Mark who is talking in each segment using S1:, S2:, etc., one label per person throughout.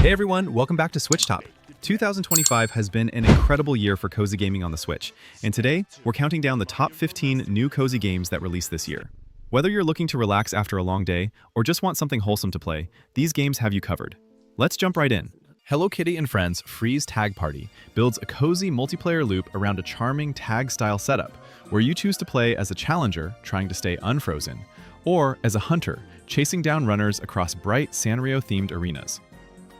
S1: Hey everyone, welcome back to SwitchTop. 2025 has been an incredible year for cozy gaming on the Switch, and today we're counting down the top 15 new cozy games that released this year. Whether you're looking to relax after a long day or just want something wholesome to play, these games have you covered. Let's jump right in. Hello Kitty and Friends Freeze Tag Party builds a cozy multiplayer loop around a charming tag-style setup, where you choose to play as a challenger trying to stay unfrozen, or as a hunter chasing down runners across bright Sanrio-themed arenas.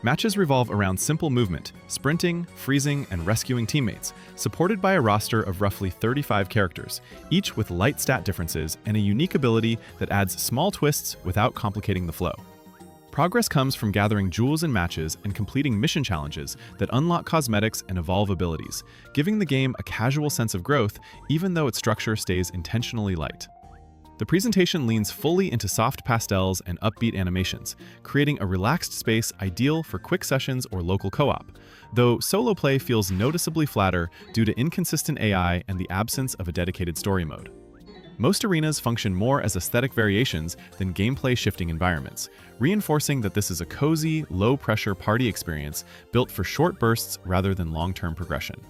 S1: Matches revolve around simple movement, sprinting, freezing, and rescuing teammates, supported by a roster of roughly 35 characters, each with light stat differences and a unique ability that adds small twists without complicating the flow. Progress comes from gathering jewels in matches and completing mission challenges that unlock cosmetics and evolve abilities, giving the game a casual sense of growth even though its structure stays intentionally light. The presentation leans fully into soft pastels and upbeat animations, creating a relaxed space ideal for quick sessions or local co-op, though solo play feels noticeably flatter due to inconsistent AI and the absence of a dedicated story mode. Most arenas function more as aesthetic variations than gameplay-shifting environments, reinforcing that this is a cozy, low-pressure party experience built for short bursts rather than long-term progression.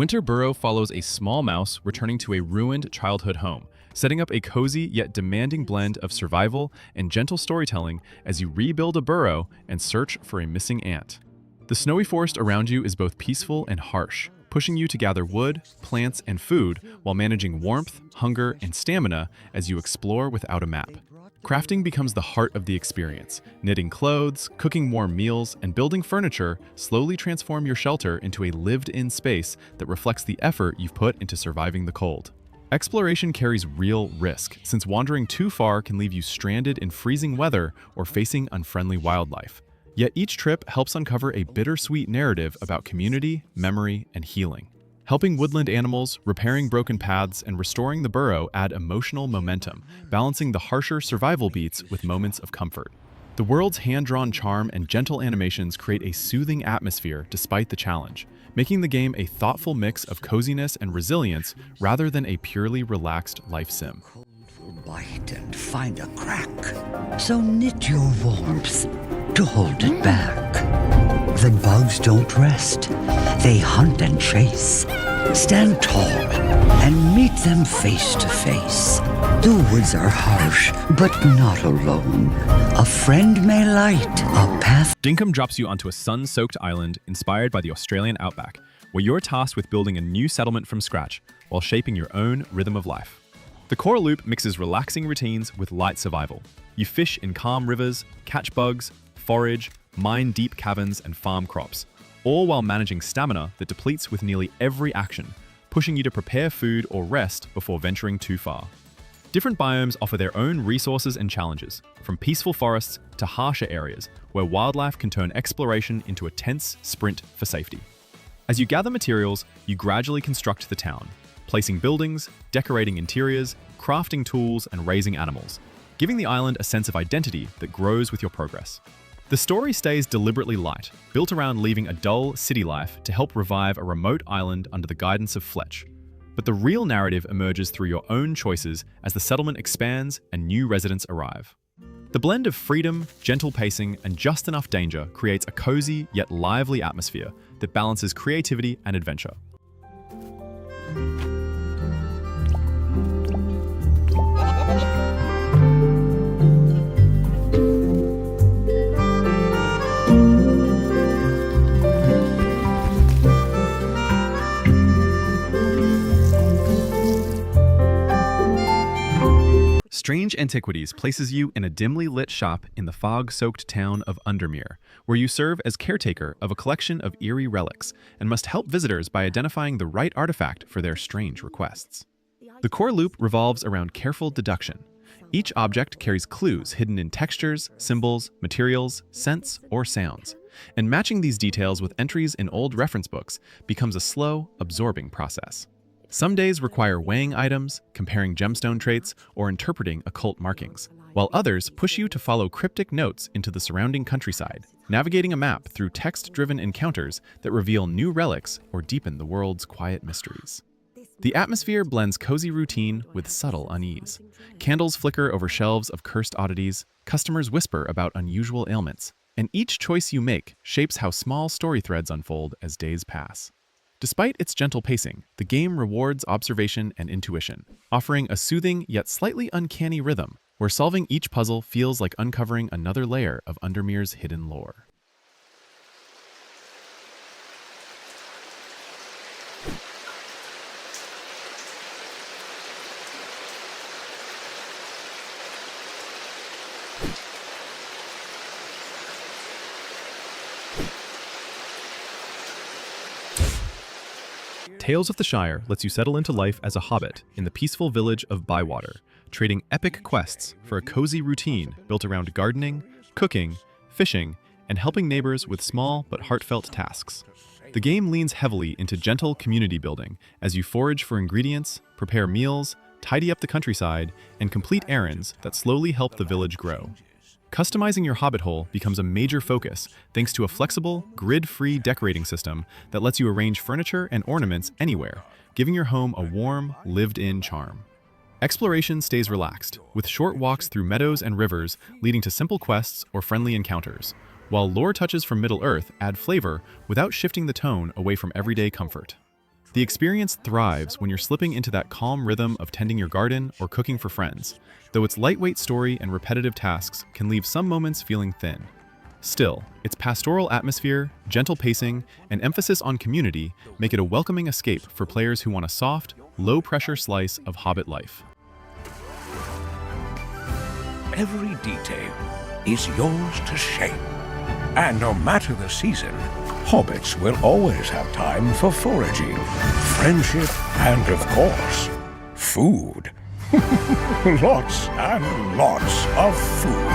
S1: Winter Burrow follows a small mouse returning to a ruined childhood home, setting up a cozy yet demanding blend of survival and gentle storytelling as you rebuild a burrow and search for a missing ant. The snowy forest around you is both peaceful and harsh, pushing you to gather wood, plants, and food while managing warmth, hunger, and stamina as you explore without a map. Crafting becomes the heart of the experience. Knitting clothes, cooking warm meals, and building furniture slowly transform your shelter into a lived-in space that reflects the effort you've put into surviving the cold. Exploration carries real risk, since wandering too far can leave you stranded in freezing weather or facing unfriendly wildlife. Yet each trip helps uncover a bittersweet narrative about community, memory, and healing. Helping woodland animals, repairing broken paths, and restoring the burrow add emotional momentum, balancing the harsher survival beats with moments of comfort. The world's hand-drawn charm and gentle animations create a soothing atmosphere despite the challenge, making the game a thoughtful mix of coziness and resilience rather than a purely relaxed life sim.
S2: Bite and find a crack, so knit your warmth to hold it back. The bugs don't rest, they hunt and chase. Stand tall and meet them face to face. The woods are harsh, but not alone. A friend may light a path.
S1: Dinkum drops you onto a sun-soaked island inspired by the Australian outback, where you're tasked with building a new settlement from scratch while shaping your own rhythm of life. The core loop mixes relaxing routines with light survival. You fish in calm rivers, catch bugs, forage, mine deep caverns, and farm crops, all while managing stamina that depletes with nearly every action, pushing you to prepare food or rest before venturing too far. Different biomes offer their own resources and challenges, from peaceful forests to harsher areas, where wildlife can turn exploration into a tense sprint for safety. As you gather materials, you gradually construct the town, placing buildings, decorating interiors, crafting tools, and raising animals, giving the island a sense of identity that grows with your progress. The story stays deliberately light, built around leaving a dull city life to help revive a remote island under the guidance of Fletch. But the real narrative emerges through your own choices as the settlement expands and new residents arrive. The blend of freedom, gentle pacing, and just enough danger creates a cozy yet lively atmosphere that balances creativity and adventure. Strange Antiquities places you in a dimly lit shop in the fog-soaked town of Undermere, where you serve as caretaker of a collection of eerie relics and must help visitors by identifying the right artifact for their strange requests. The core loop revolves around careful deduction. Each object carries clues hidden in textures, symbols, materials, scents, or sounds, and matching these details with entries in old reference books becomes a slow, absorbing process. Some days require weighing items, comparing gemstone traits, or interpreting occult markings, while others push you to follow cryptic notes into the surrounding countryside, navigating a map through text-driven encounters that reveal new relics or deepen the world's quiet mysteries. The atmosphere blends cozy routine with subtle unease. Candles flicker over shelves of cursed oddities, customers whisper about unusual ailments, and each choice you make shapes how small story threads unfold as days pass. Despite its gentle pacing, the game rewards observation and intuition, offering a soothing yet slightly uncanny rhythm, where solving each puzzle feels like uncovering another layer of Undermere's hidden lore. Tales of the Shire lets you settle into life as a hobbit in the peaceful village of Bywater, trading epic quests for a cozy routine built around gardening, cooking, fishing, and helping neighbors with small but heartfelt tasks. The game leans heavily into gentle community building as you forage for ingredients, prepare meals, tidy up the countryside, and complete errands that slowly help the village grow. Customizing your hobbit hole becomes a major focus thanks to a flexible, grid-free decorating system that lets you arrange furniture and ornaments anywhere, giving your home a warm, lived-in charm. Exploration stays relaxed, with short walks through meadows and rivers leading to simple quests or friendly encounters, while lore touches from Middle-earth add flavor without shifting the tone away from everyday comfort. The experience thrives when you're slipping into that calm rhythm of tending your garden or cooking for friends, though its lightweight story and repetitive tasks can leave some moments feeling thin. Still, its pastoral atmosphere, gentle pacing, and emphasis on community make it a welcoming escape for players who want a soft, low-pressure slice of Hobbit life.
S3: Every detail is yours to shape. And no matter the season, hobbits will always have time for foraging, friendship, and of course, food. Lots and lots of food.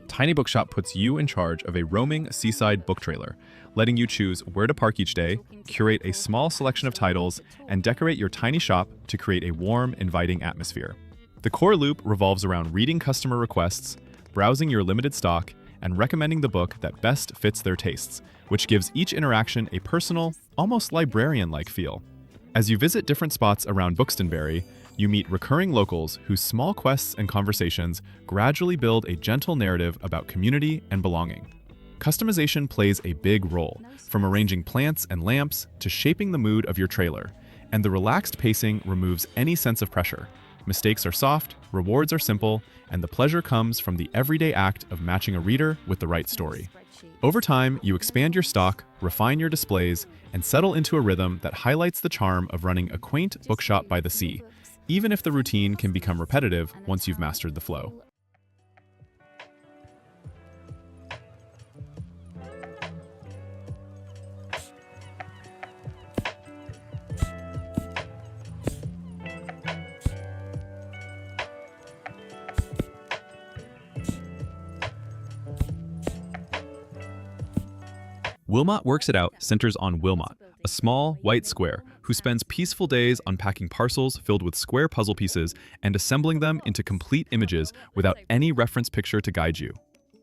S1: Tiny Bookshop puts you in charge of a roaming seaside book trailer, letting you choose where to park each day, curate a small selection of titles, and decorate your tiny shop to create a warm, inviting atmosphere. The core loop revolves around reading customer requests, browsing your limited stock, and recommending the book that best fits their tastes, which gives each interaction a personal, almost librarian-like feel. As you visit different spots around Buxtonbury, you meet recurring locals whose small quests and conversations gradually build a gentle narrative about community and belonging. Customization plays a big role, from arranging plants and lamps to shaping the mood of your trailer, and the relaxed pacing removes any sense of pressure. Mistakes are soft, rewards are simple, and the pleasure comes from the everyday act of matching a reader with the right story. Over time, you expand your stock, refine your displays, and settle into a rhythm that highlights the charm of running a quaint bookshop by the sea, even if the routine can become repetitive once you've mastered the flow. Wilmot Works It Out centers on Wilmot, a small, white square who spends peaceful days unpacking parcels filled with square puzzle pieces and assembling them into complete images without any reference picture to guide you.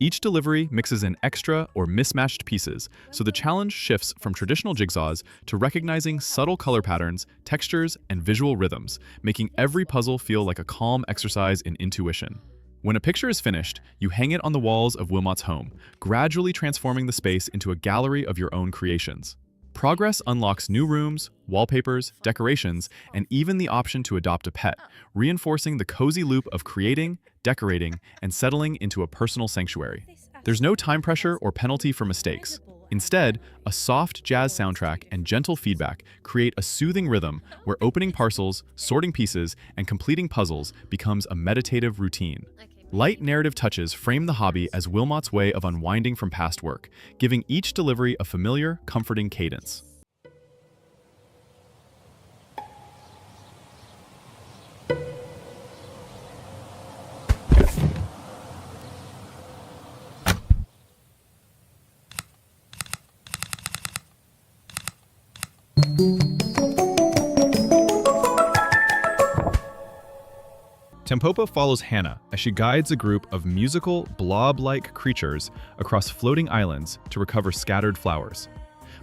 S1: Each delivery mixes in extra or mismatched pieces, so the challenge shifts from traditional jigsaws to recognizing subtle color patterns, textures, and visual rhythms, making every puzzle feel like a calm exercise in intuition. When a picture is finished, you hang it on the walls of Wilmot's home, gradually transforming the space into a gallery of your own creations. Progress unlocks new rooms, wallpapers, decorations, and even the option to adopt a pet, reinforcing the cozy loop of creating, decorating, and settling into a personal sanctuary. There's no time pressure or penalty for mistakes. Instead, a soft jazz soundtrack and gentle feedback create a soothing rhythm where opening parcels, sorting pieces, and completing puzzles becomes a meditative routine. Light narrative touches frame the hobby as Wilmot's way of unwinding from past work, giving each delivery a familiar, comforting cadence. Tempopo follows Hannah as she guides a group of musical, blob-like creatures across floating islands to recover scattered flowers.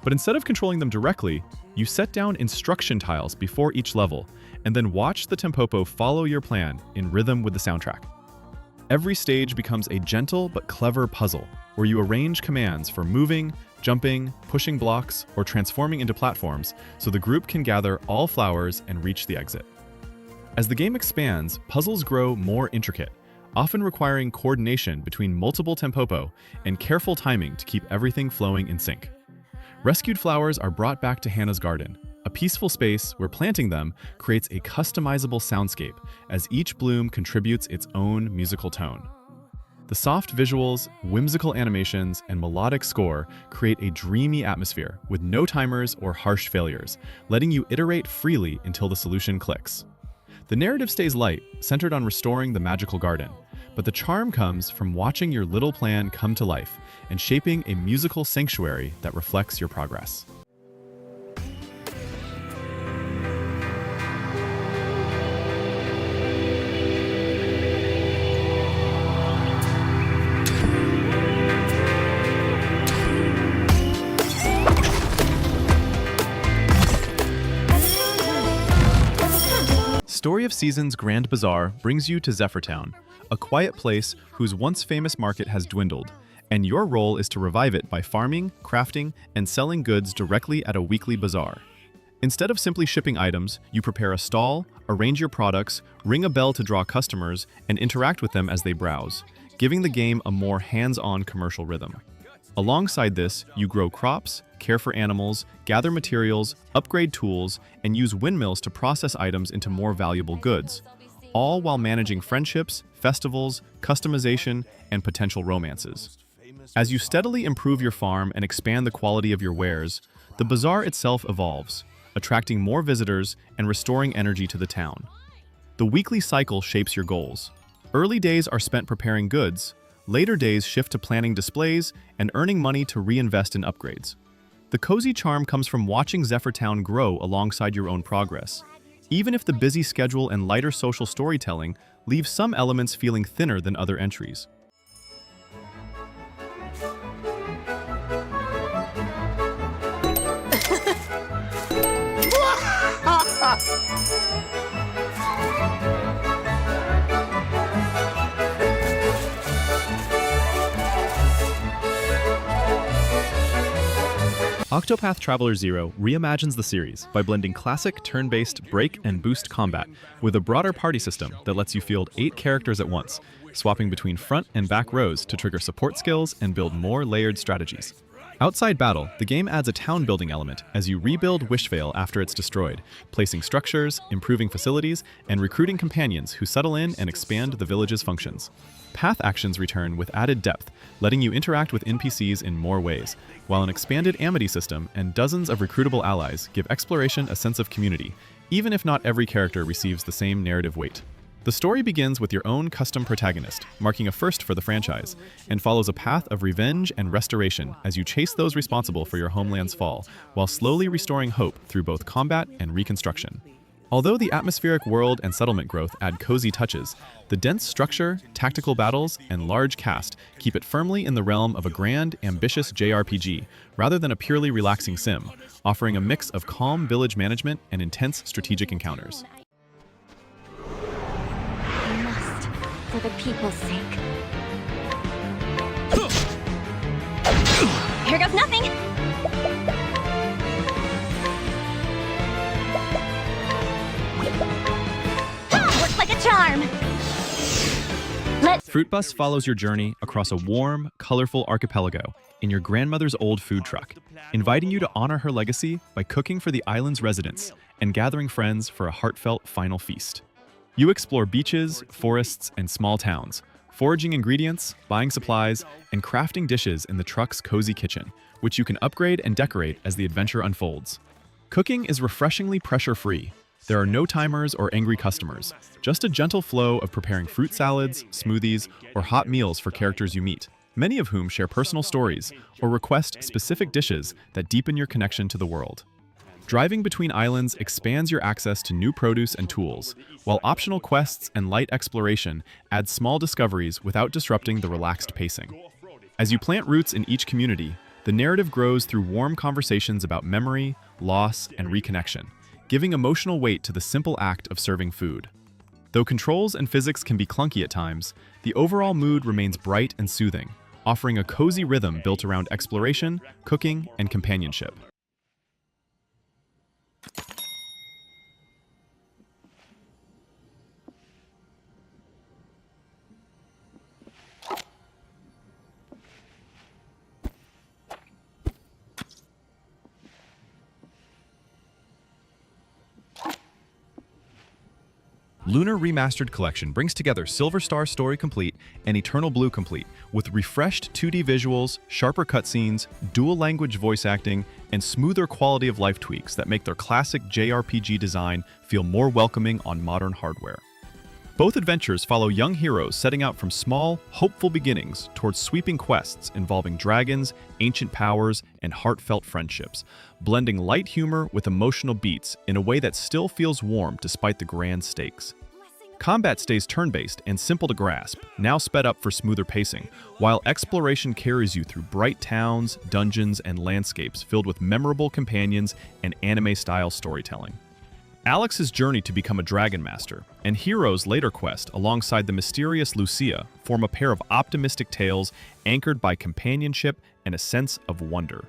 S1: But instead of controlling them directly, you set down instruction tiles before each level, and then watch the Tempopo follow your plan in rhythm with the soundtrack. Every stage becomes a gentle but clever puzzle, where you arrange commands for moving, jumping, pushing blocks, or transforming into platforms so the group can gather all flowers and reach the exit. As the game expands, puzzles grow more intricate, often requiring coordination between multiple Tempopo and careful timing to keep everything flowing in sync. Rescued flowers are brought back to Hannah's garden, a peaceful space where planting them creates a customizable soundscape as each bloom contributes its own musical tone. The soft visuals, whimsical animations, and melodic score create a dreamy atmosphere with no timers or harsh failures, letting you iterate freely until the solution clicks. The narrative stays light, centered on restoring the magical garden, but the charm comes from watching your little plan come to life and shaping a musical sanctuary that reflects your progress. Story of Seasons Grand Bazaar brings you to Zephyrtown, a quiet place whose once famous market has dwindled, and your role is to revive it by farming, crafting, and selling goods directly at a weekly bazaar. Instead of simply shipping items, you prepare a stall, arrange your products, ring a bell to draw customers, and interact with them as they browse, giving the game a more hands-on commercial rhythm. Alongside this, you grow crops, care for animals, gather materials, upgrade tools, and use windmills to process items into more valuable goods, all while managing friendships, festivals, customization, and potential romances. As you steadily improve your farm and expand the quality of your wares, the bazaar itself evolves, attracting more visitors and restoring energy to the town. The weekly cycle shapes your goals. Early days are spent preparing goods, later days shift to planning displays and earning money to reinvest in upgrades. The cozy charm comes from watching Zephyrtown grow alongside your own progress, even if the busy schedule and lighter social storytelling leave some elements feeling thinner than other entries. Octopath Traveler 0 reimagines the series by blending classic turn-based break and boost combat with a broader party system that lets you field 8 characters at once, swapping between front and back rows to trigger support skills and build more layered strategies. Outside battle, the game adds a town-building element as you rebuild Wishvale after it's destroyed, placing structures, improving facilities, and recruiting companions who settle in and expand the village's functions. Path actions return with added depth, letting you interact with NPCs in more ways, while an expanded amity system and dozens of recruitable allies give exploration a sense of community, even if not every character receives the same narrative weight. The story begins with your own custom protagonist, marking a first for the franchise, and follows a path of revenge and restoration as you chase those responsible for your homeland's fall, while slowly restoring hope through both combat and reconstruction. Although the atmospheric world and settlement growth add cozy touches, the dense structure, tactical battles, and large cast keep it firmly in the realm of a grand, ambitious JRPG, rather than a purely relaxing sim, offering a mix of calm village management and intense strategic encounters.
S4: We must, for the people's sake. Here goes nothing! Works like a charm!
S1: Fruitbus follows your journey across a warm, colorful archipelago in your grandmother's old food truck, inviting you to honor her legacy by cooking for the island's residents and gathering friends for a heartfelt final feast. You explore beaches, forests, and small towns, foraging ingredients, buying supplies, and crafting dishes in the truck's cozy kitchen, which you can upgrade and decorate as the adventure unfolds. Cooking is refreshingly pressure-free. There are no timers or angry customers, just a gentle flow of preparing fruit salads, smoothies, or hot meals for characters you meet, many of whom share personal stories or request specific dishes that deepen your connection to the world. Driving between islands expands your access to new produce and tools, while optional quests and light exploration add small discoveries without disrupting the relaxed pacing. As you plant roots in each community, the narrative grows through warm conversations about memory, loss, and reconnection, giving emotional weight to the simple act of serving food. Though controls and physics can be clunky at times, the overall mood remains bright and soothing, offering a cozy rhythm built around exploration, cooking, and companionship. Lunar Remastered Collection brings together Silver Star Story Complete and Eternal Blue Complete with refreshed 2D visuals, sharper cutscenes, dual-language voice acting, and smoother quality-of-life tweaks that make their classic JRPG design feel more welcoming on modern hardware. Both adventures follow young heroes setting out from small, hopeful beginnings towards sweeping quests involving dragons, ancient powers, and heartfelt friendships, blending light humor with emotional beats in a way that still feels warm despite the grand stakes. Combat stays turn-based and simple to grasp, now sped up for smoother pacing, while exploration carries you through bright towns, dungeons, and landscapes filled with memorable companions and anime-style storytelling. Alex's journey to become a Dragon Master and Hero's later quest alongside the mysterious Lucia form a pair of optimistic tales anchored by companionship and a sense of wonder.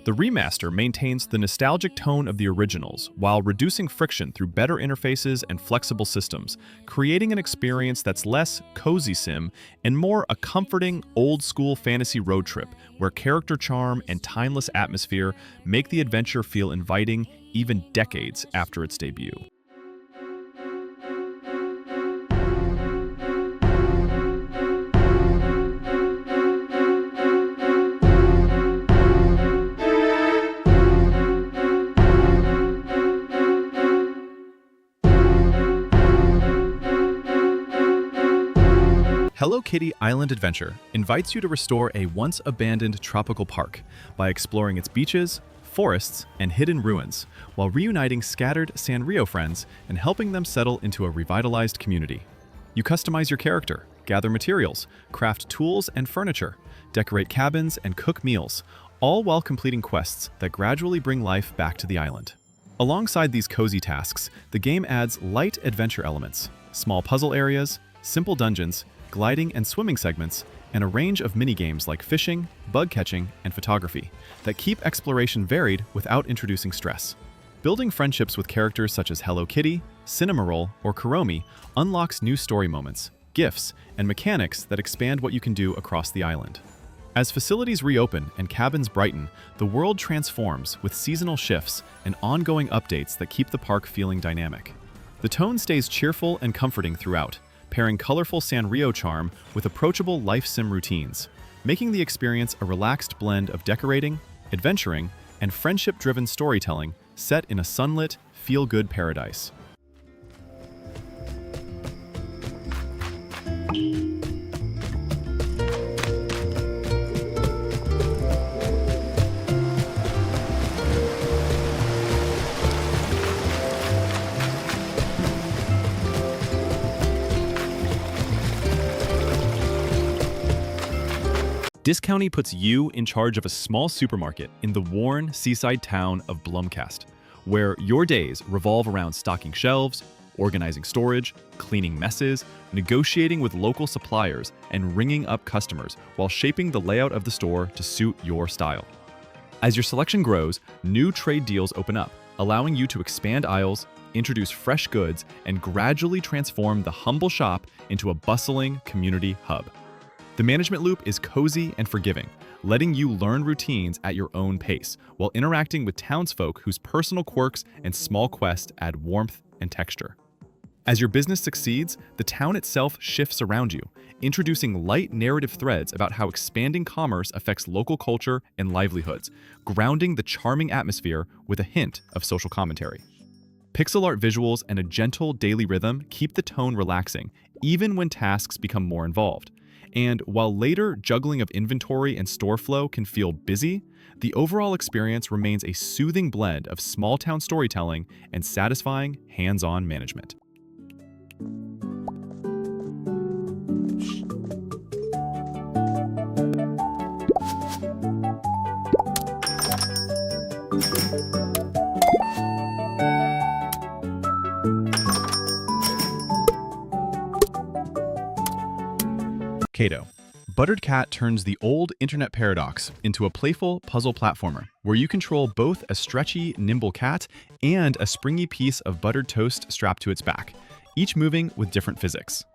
S1: The remaster maintains the nostalgic tone of the originals while reducing friction through better interfaces and flexible systems, creating an experience that's less cozy sim and more a comforting, old-school fantasy road trip where character charm and timeless atmosphere make the adventure feel inviting even decades after its debut. Hello Kitty Island Adventure invites you to restore a once-abandoned tropical park by exploring its beaches, forests, and hidden ruins, while reuniting scattered Sanrio friends and helping them settle into a revitalized community. You customize your character, gather materials, craft tools and furniture, decorate cabins, and cook meals, all while completing quests that gradually bring life back to the island. Alongside these cozy tasks, the game adds light adventure elements, small puzzle areas, simple dungeons, gliding and swimming segments, and a range of mini-games like fishing, bug catching, and photography that keep exploration varied without introducing stress. Building friendships with characters such as Hello Kitty, Cinnamoroll, or Kuromi unlocks new story moments, gifts, and mechanics that expand what you can do across the island. As facilities reopen and cabins brighten, the world transforms with seasonal shifts and ongoing updates that keep the park feeling dynamic. The tone stays cheerful and comforting throughout, pairing colorful Sanrio charm with approachable life sim routines, making the experience a relaxed blend of decorating, adventuring, and friendship-driven storytelling set in a sunlit, feel-good paradise. Discounty puts you in charge of a small supermarket in the worn seaside town of Blumcast, where your days revolve around stocking shelves, organizing storage, cleaning messes, negotiating with local suppliers, and ringing up customers while shaping the layout of the store to suit your style. As your selection grows, new trade deals open up, allowing you to expand aisles, introduce fresh goods, and gradually transform the humble shop into a bustling community hub. The management loop is cozy and forgiving, letting you learn routines at your own pace while interacting with townsfolk whose personal quirks and small quests add warmth and texture. As your business succeeds, the town itself shifts around you, introducing light narrative threads about how expanding commerce affects local culture and livelihoods, grounding the charming atmosphere with a hint of social commentary. Pixel art visuals and a gentle daily rhythm keep the tone relaxing, even when tasks become more involved. And while later juggling of inventory and store flow can feel busy, The overall experience remains a soothing blend of small-town storytelling and satisfying hands-on management. Cato. Buttered Cat turns the old internet paradox into a playful puzzle platformer where you control both a stretchy, nimble cat and a springy piece of buttered toast strapped to its back, each moving with different physics.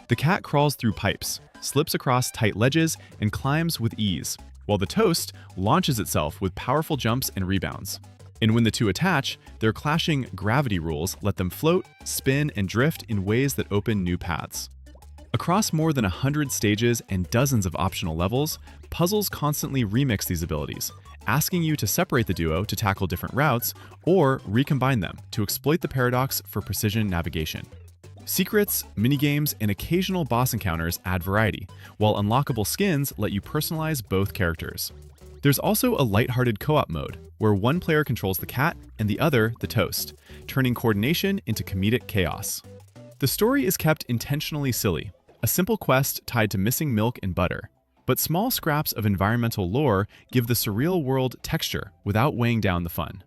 S1: The cat crawls through pipes, slips across tight ledges, and climbs with ease, while the toast launches itself with powerful jumps and rebounds. And when the two attach, their clashing gravity rules let them float, spin, and drift in ways that open new paths. Across more than 100 stages and dozens of optional levels, puzzles constantly remix these abilities, asking you to separate the duo to tackle different routes or recombine them to exploit the paradox for precision navigation. Secrets, minigames, and occasional boss encounters add variety, while unlockable skins let you personalize both characters. There's also a lighthearted co-op mode, where one player controls the cat and the other the toast, turning coordination into comedic chaos. The story is kept intentionally silly, a simple quest tied to missing milk and butter, but small scraps of environmental lore give the surreal world texture without weighing down the fun.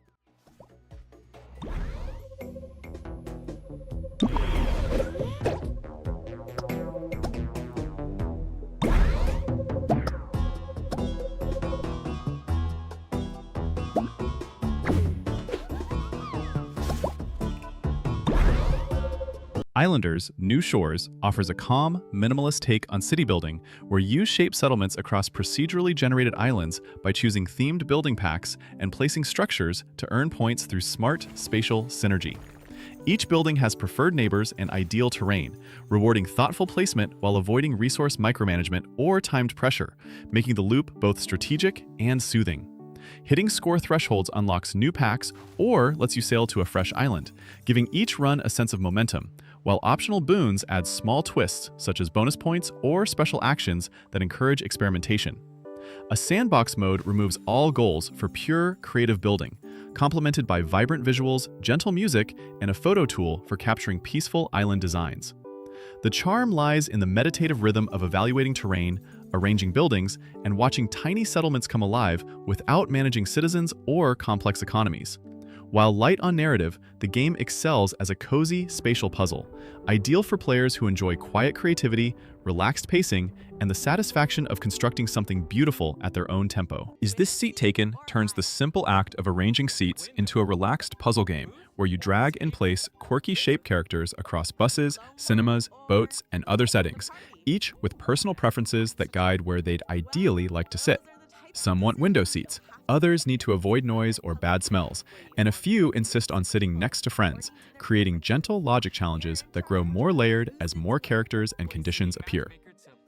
S1: Islanders: New Shores offers a calm, minimalist take on city building where you shape settlements across procedurally generated islands by choosing themed building packs and placing structures to earn points through smart spatial synergy. Each building has preferred neighbors and ideal terrain, rewarding thoughtful placement while avoiding resource micromanagement or timed pressure, making the loop both strategic and soothing. Hitting score thresholds unlocks new packs or lets you sail to a fresh island, giving each run a sense of momentum, while optional boons add small twists such as bonus points or special actions that encourage experimentation. A sandbox mode removes all goals for pure creative building, complemented by vibrant visuals, gentle music, and a photo tool for capturing peaceful island designs. The charm lies in the meditative rhythm of evaluating terrain, arranging buildings, and watching tiny settlements come alive without managing citizens or complex economies. While light on narrative, the game excels as a cozy spatial puzzle, ideal for players who enjoy quiet creativity, relaxed pacing, and the satisfaction of constructing something beautiful at their own tempo. Is This Seat Taken turns the simple act of arranging seats into a relaxed puzzle game where you drag and place quirky shaped characters across buses, cinemas, boats, and other settings, each with personal preferences that guide where they'd ideally like to sit. Some want window seats, others need to avoid noise or bad smells, and a few insist on sitting next to friends, creating gentle logic challenges that grow more layered as more characters and conditions appear.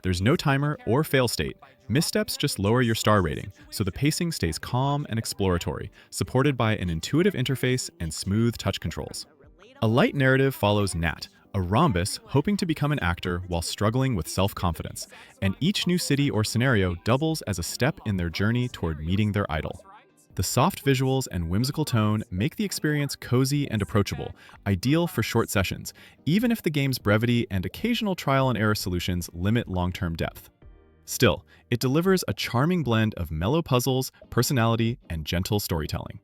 S1: There's no timer or fail state. Missteps just lower your star rating, so the pacing stays calm and exploratory, supported by an intuitive interface and smooth touch controls. A light narrative follows Nat, a rhombus hoping to become an actor while struggling with self-confidence, and each new city or scenario doubles as a step in their journey toward meeting their idol. The soft visuals and whimsical tone make the experience cozy and approachable, ideal for short sessions, even if the game's brevity and occasional trial-and-error solutions limit long-term depth. Still, it delivers a charming blend of mellow puzzles, personality, and gentle storytelling.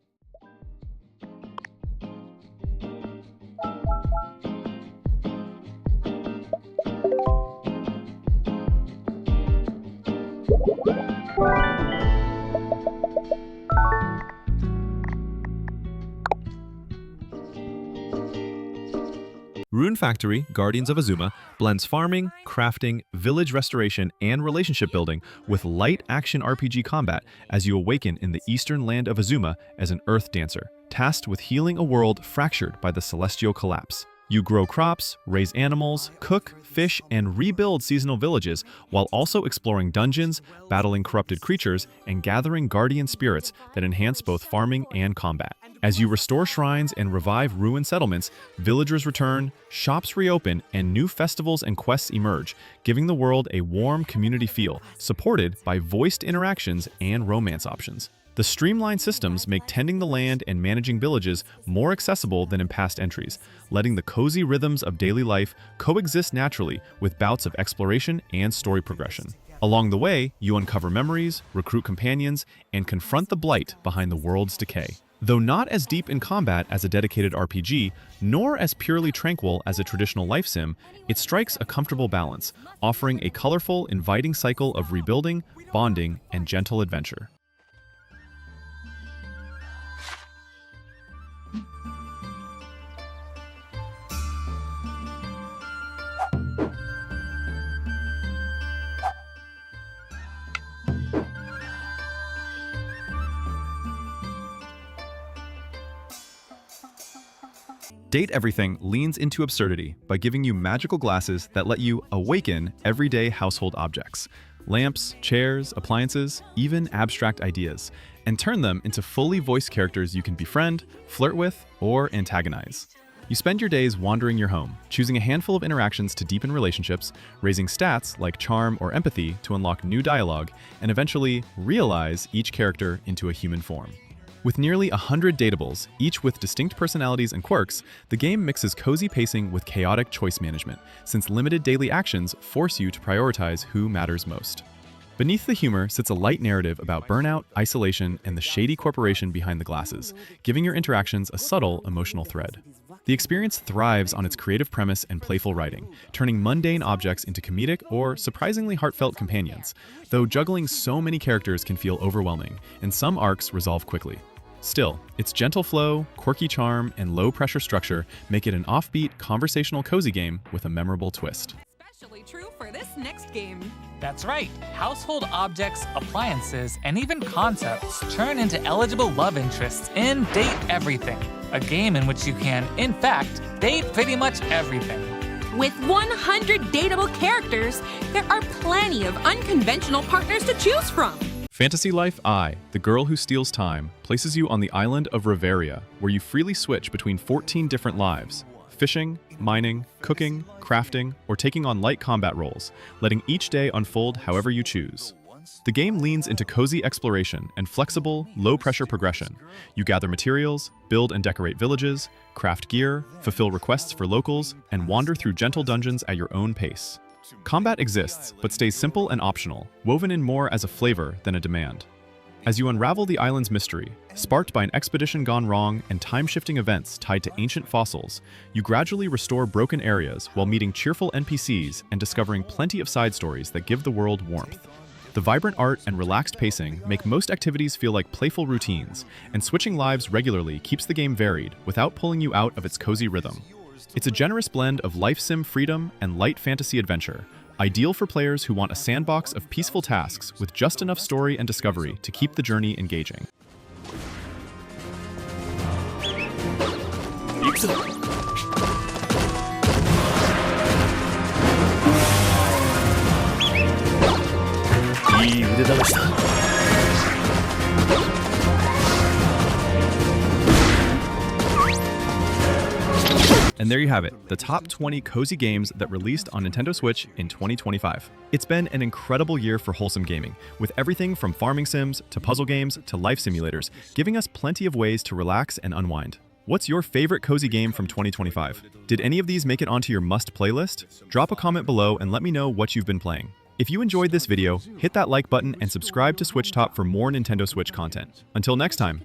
S1: Rune Factory, Guardians of Azuma, blends farming, crafting, village restoration, and relationship building with light action RPG combat as you awaken in the eastern land of Azuma as an earth dancer, tasked with healing a world fractured by the celestial collapse. You grow crops, raise animals, cook, fish, and rebuild seasonal villages while also exploring dungeons, battling corrupted creatures, and gathering guardian spirits that enhance both farming and combat. As you restore shrines and revive ruined settlements, villagers return, shops reopen, and new festivals and quests emerge, giving the world a warm community feel, supported by voiced interactions and romance options. The streamlined systems make tending the land and managing villages more accessible than in past entries, letting the cozy rhythms of daily life coexist naturally with bouts of exploration and story progression. Along the way, you uncover memories, recruit companions, and confront the blight behind the world's decay. Though not as deep in combat as a dedicated RPG, nor as purely tranquil as a traditional life sim, it strikes a comfortable balance, offering a colorful, inviting cycle of rebuilding, bonding, and gentle adventure. Date Everything leans into absurdity by giving you magical glasses that let you awaken everyday household objects, lamps, chairs, appliances, even abstract ideas, and turn them into fully voiced characters you can befriend, flirt with, or antagonize. You spend your days wandering your home, choosing a handful of interactions to deepen relationships, raising stats like charm or empathy to unlock new dialogue, and eventually realize each character into a human form. With nearly 100 dateables, each with distinct personalities and quirks, the game mixes cozy pacing with chaotic choice management, since limited daily actions force you to prioritize who matters most. Beneath the humor sits a light narrative about burnout, isolation, and the shady corporation behind the glasses, giving your interactions a subtle emotional thread. The experience thrives on its creative premise and playful writing, turning mundane objects into comedic or surprisingly heartfelt companions, though juggling so many characters can feel overwhelming, and some arcs resolve quickly. Still, its gentle flow, quirky charm, and low-pressure structure make it an offbeat, conversational cozy game with a memorable twist.
S5: Especially true for this next game.
S6: That's right. Household objects, appliances, and even concepts turn into eligible love interests in Date Everything, a game in which you can, in fact, date pretty much everything.
S5: With 100 dateable characters, there are plenty of unconventional partners to choose from.
S1: Fantasy Life I, The Girl Who Steals Time, places you on the island of Riveria, where you freely switch between 14 different lives: fishing, mining, cooking, crafting, or taking on light combat roles, letting each day unfold however you choose. The game leans into cozy exploration and flexible, low-pressure progression. You gather materials, build and decorate villages, craft gear, fulfill requests for locals, and wander through gentle dungeons at your own pace. Combat exists, but stays simple and optional, woven in more as a flavor than a demand. As you unravel the island's mystery, sparked by an expedition gone wrong and time-shifting events tied to ancient fossils, you gradually restore broken areas while meeting cheerful NPCs and discovering plenty of side stories that give the world warmth. The vibrant art and relaxed pacing make most activities feel like playful routines, and switching lives regularly keeps the game varied without pulling you out of its cozy rhythm. It's a generous blend of life sim freedom and light fantasy adventure, ideal for players who want a sandbox of peaceful tasks with just enough story and discovery to keep the journey engaging. And there you have it, the top 20 cozy games that released on Nintendo Switch in 2025. It's been an incredible year for wholesome gaming, with everything from farming sims to puzzle games to life simulators, giving us plenty of ways to relax and unwind. What's your favorite cozy game from 2025? Did any of these make it onto your must playlist? Drop a comment below and let me know what you've been playing. If you enjoyed this video, hit that like button and subscribe to SwitchTop for more Nintendo Switch content. Until next time.